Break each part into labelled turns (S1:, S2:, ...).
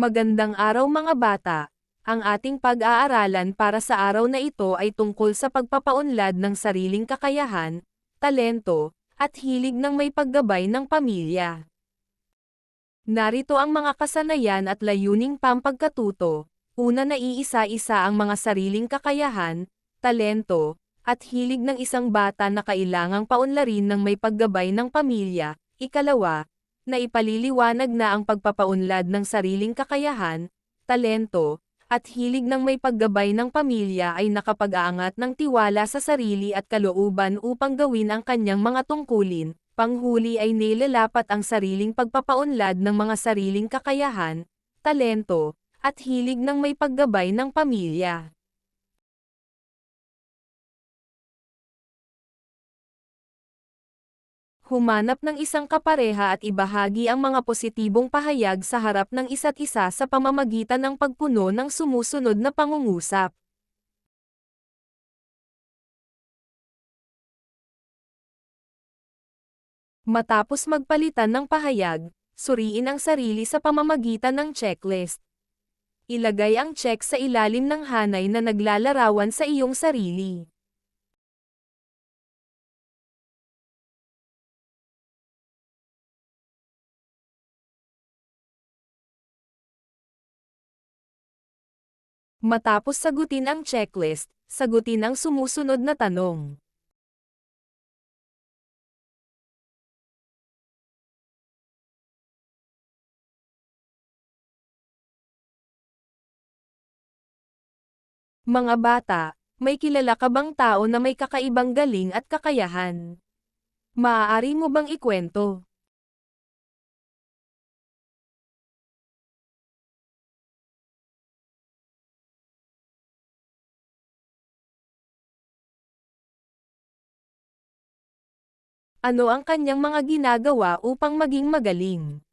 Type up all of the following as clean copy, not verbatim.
S1: Magandang araw mga bata. Ang ating pag-aaralan para sa araw na ito ay tungkol sa pagpapaunlad ng sariling kakayahan, talento, at hilig ng may paggabay ng pamilya. Narito ang mga kasanayan at layuning pampagkatuto. Una, na iisa-isa ang mga sariling kakayahan, talento, at hilig ng isang bata na kailangang paunlarin ng may paggabay ng pamilya. Ikalawa, na ipaliliwanag na ang pagpapaunlad ng sariling kakayahan, talento, at hilig ng may paggabay ng pamilya ay nakapag-aangat ng tiwala sa sarili at kalooban upang gawin ang kanyang mga tungkulin. Panghuli ay nilalapat ang sariling pagpapaunlad ng mga sariling kakayahan, talento, at hilig ng may paggabay ng pamilya. Humanap ng isang kapareha at ibahagi ang mga positibong pahayag sa harap ng isa't isa sa pamamagitan ng pagpuno ng sumusunod na pangungusap. Matapos magpalitan ng pahayag, suriin ang sarili sa pamamagitan ng checklist. Ilagay ang check sa ilalim ng hanay na naglalarawan sa iyong sarili. Matapos sagutin ang checklist, sagutin ang sumusunod na tanong. Mga bata, may kilala ka bang tao na may kakaibang galing at kakayahan? Maaari mo bang ikwento? Ano ang kanyang mga ginagawa upang maging magaling?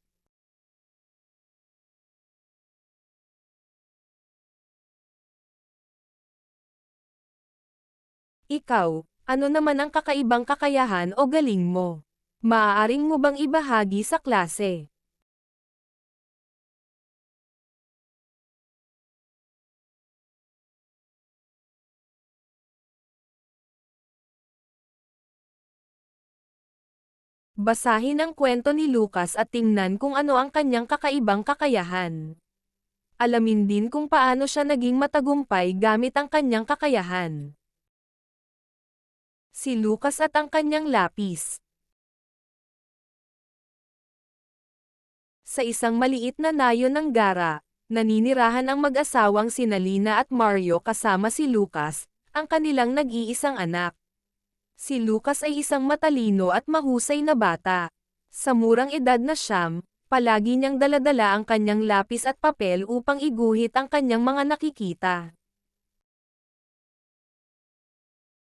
S1: Ikaw, ano naman ang kakaibang kakayahan o galing mo? Maaaring mo bang ibahagi sa klase? Basahin ang kwento ni Lucas at tingnan kung ano ang kanyang kakaibang kakayahan. Alamin din kung paano siya naging matagumpay gamit ang kanyang kakayahan. Si Lucas at ang kanyang lapis. Sa isang maliit na nayon ng Gara, naninirahan ang mag-asawang sina Lina at Mario kasama si Lucas, ang kanilang nag-iisang anak. Si Lucas ay isang matalino at mahusay na bata. Sa murang edad na siyam, palagi niyang daladala ang kanyang lapis at papel upang iguhit ang kanyang mga nakikita.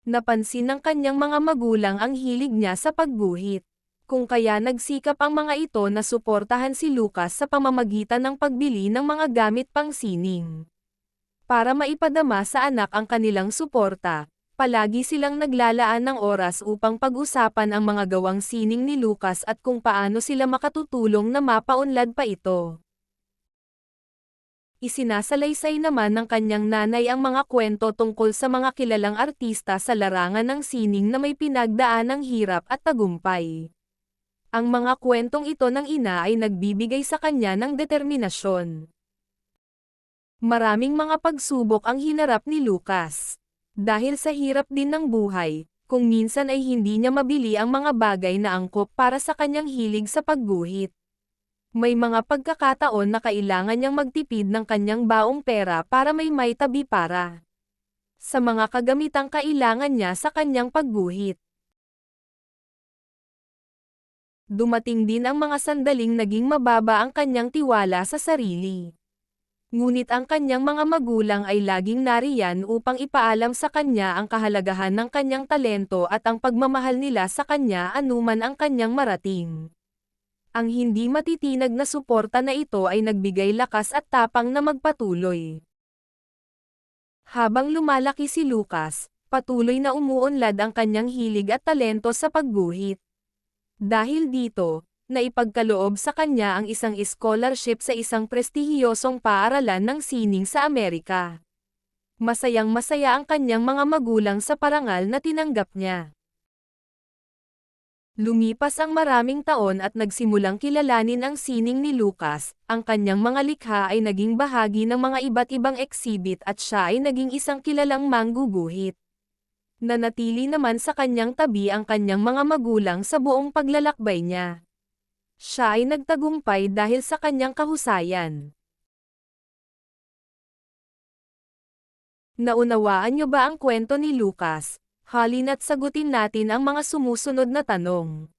S1: Napansin ng kanyang mga magulang ang hilig niya sa pagguhit. Kung kaya nagsikap ang mga ito na suportahan si Lucas sa pamamagitan ng pagbili ng mga gamit pang sining. Para maipadama sa anak ang kanilang suporta, palagi silang naglalaan ng oras upang pag-usapan ang mga gawang sining ni Lucas at kung paano sila makatutulong na mapaunlad pa ito. Isinasalaysay naman ng kanyang nanay ang mga kwento tungkol sa mga kilalang artista sa larangan ng sining na may pinagdaanang hirap at tagumpay. Ang mga kwentong ito ng ina ay nagbibigay sa kanya ng determinasyon. Maraming mga pagsubok ang hinarap ni Lucas. Dahil sa hirap din ng buhay, kung minsan ay hindi niya mabili ang mga bagay na angkop para sa kanyang hilig sa pagguhit. May mga pagkakataon na kailangan niyang magtipid ng kanyang baong pera para may maitabi para sa mga kagamitang kailangan niya sa kanyang pagguhit. Dumating din ang mga sandaling naging mababa ang kanyang tiwala sa sarili. Ngunit ang kanyang mga magulang ay laging nariyan upang ipaalam sa kanya ang kahalagahan ng kanyang talento at ang pagmamahal nila sa kanya anuman ang kanyang marating. Ang hindi matitinag na suporta na ito ay nagbigay lakas at tapang na magpatuloy. Habang lumalaki si Lucas, patuloy na umuunlad ang kanyang hilig at talento sa pagguhit. Dahil dito, na ipagkaloob sa kanya ang isang scholarship sa isang prestihiyosong paaralan ng sining sa Amerika. Masayang-masaya ang kanyang mga magulang sa parangal na tinanggap niya. Lumipas ang maraming taon at nagsimulang kilalanin ang sining ni Lucas, ang kanyang mga likha ay naging bahagi ng mga iba't ibang exhibit at siya ay naging isang kilalang mangguguhit. Nanatili naman sa kanyang tabi ang kanyang mga magulang sa buong paglalakbay niya. Siya ay nagtagumpay dahil sa kanyang kahusayan. Naunawaan niyo ba ang kwento ni Lucas? Halina't sagutin natin ang mga sumusunod na tanong.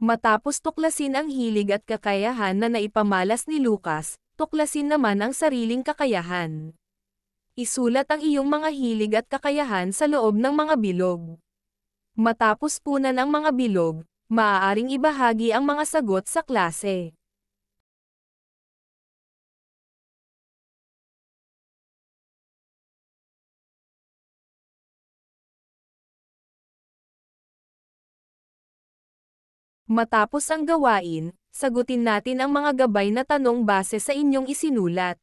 S1: Matapos tuklasin ang hilig at kakayahan na naipamalas ni Lucas, tuklasin naman ang sariling kakayahan. Isulat ang iyong mga hilig at kakayahan sa loob ng mga bilog. Matapos punan ang mga bilog, maaaring ibahagi ang mga sagot sa klase. Matapos ang gawain, sagutin natin ang mga gabay na tanong base sa inyong isinulat.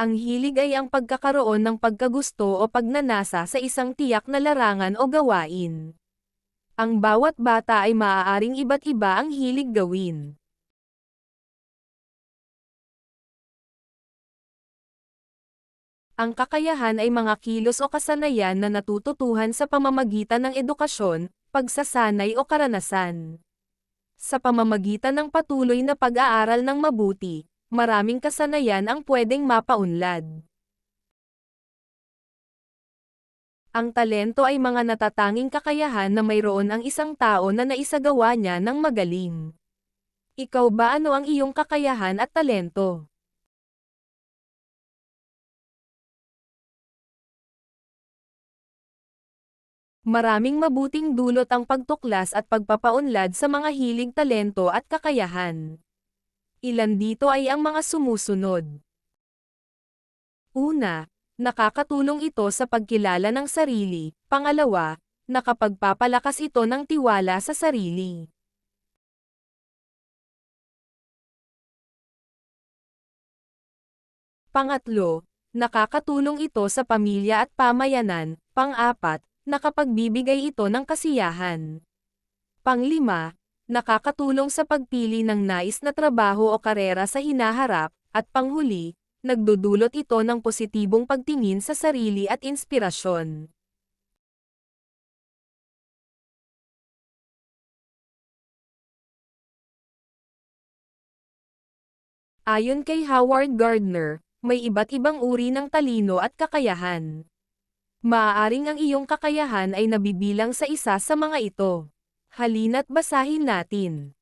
S1: Ang hilig ay ang pagkakaroon ng pagkagusto o pagnanasa sa isang tiyak na larangan o gawain. Ang bawat bata ay maaaring iba't iba ang hilig gawin. Ang kakayahan ay mga kilos o kasanayan na natututuhan sa pamamagitan ng edukasyon, pagsasanay o karanasan. Sa pamamagitan ng patuloy na pag-aaral ng mabuti, maraming kasanayan ang pwedeng mapaunlad. Ang talento ay mga natatanging kakayahan na mayroon ang isang tao na naisagawa niya ng magaling. Ikaw ba, ano ang iyong kakayahan at talento? Maraming mabuting dulot ang pagtuklas at pagpapaunlad sa mga hilig, talento at kakayahan. Ilan dito ay ang mga sumusunod. Una, nakakatulong ito sa pagkilala ng sarili. Pangalawa, nakapagpapalakas ito ng tiwala sa sarili. Pangatlo, nakakatulong ito sa pamilya at pamayanan. Pang-apat, nakapagbibigay ito ng kasiyahan. Panglima, nakakatulong sa pagpili ng nais na trabaho o karera sa hinaharap. At panghuli, nagdudulot ito ng positibong pagtingin sa sarili at inspirasyon. Ayon kay Howard Gardner, may iba't ibang uri ng talino at kakayahan. Maaaring ang iyong kakayahan ay nabibilang sa isa sa mga ito. Halina't basahin natin.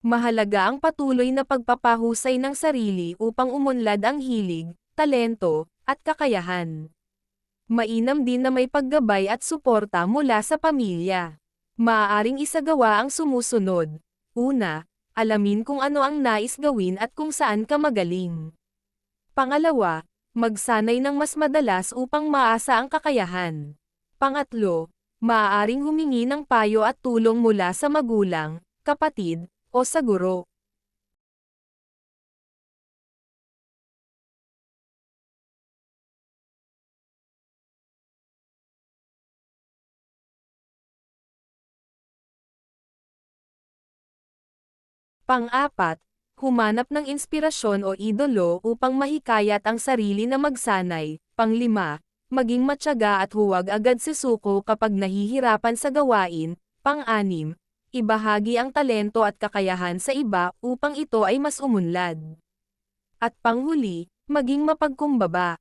S1: Mahalaga ang patuloy na pagpapahusay ng sarili upang umunlad ang hilig, talento, at kakayahan. Mainam din na may paggabay at suporta mula sa pamilya. Maaaring isagawa ang sumusunod. Una, alamin kung ano ang nais gawin at kung saan ka magaling. Pangalawa, magsanay ng mas madalas upang maasa ang kakayahan. Pangatlo, maaaring humingi ng payo at tulong mula sa magulang, kapatid, o sa guro. Pang-apat, humanap ng inspirasyon o idolo upang mahikayat ang sarili na magsanay. Pang-lima, maging matyaga at huwag agad sisuko kapag nahihirapan sa gawain. Pang-anim, ibahagi ang talento at kakayahan sa iba upang ito ay mas umunlad. At panghuli, maging mapagkumbaba.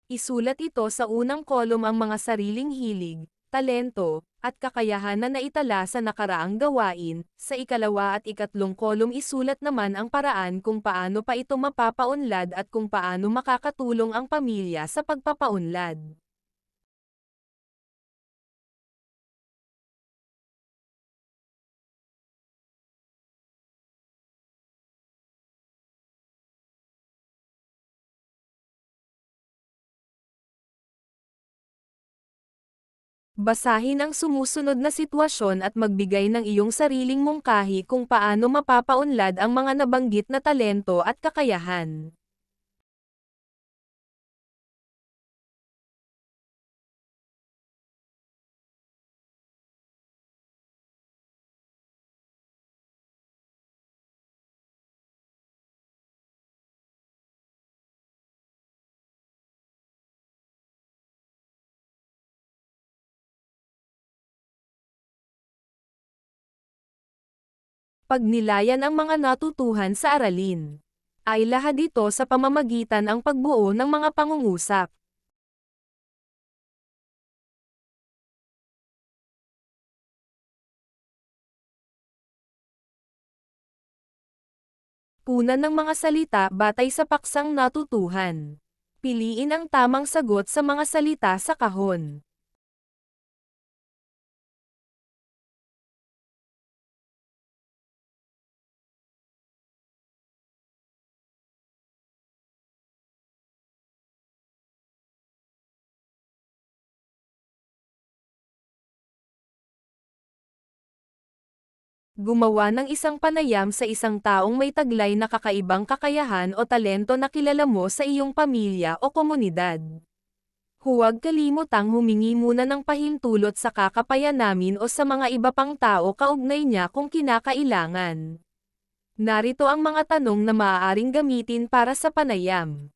S1: Isulat ito sa unang kolum ang mga sariling hilig, talento, at kakayahan na naitala sa nakaraang gawain. Sa ikalawa at ikatlong kolum isulat naman ang paraan kung paano pa ito mapapaunlad at kung paano makakatulong ang pamilya sa pagpapaunlad. Basahin ang sumusunod na sitwasyon at magbigay ng iyong sariling mungkahi kung paano mapapaunlad ang mga nabanggit na talento at kakayahan. Pagnilayan ang mga natutuhan sa aralin. Ay lahad ito sa pamamagitan ang pagbuo ng mga pangungusap. Punan ng mga salita batay sa paksang natutuhan. Piliin ang tamang sagot sa mga salita sa kahon. Gumawa ng isang panayam sa isang taong may taglay na kakaibang kakayahan o talento na kilala mo sa iyong pamilya o komunidad. Huwag kalimutang humingi muna ng pahintulot sa kakapaya namin o sa mga iba pang tao kaugnay niya kung kinakailangan. Narito ang mga tanong na maaaring gamitin para sa panayam.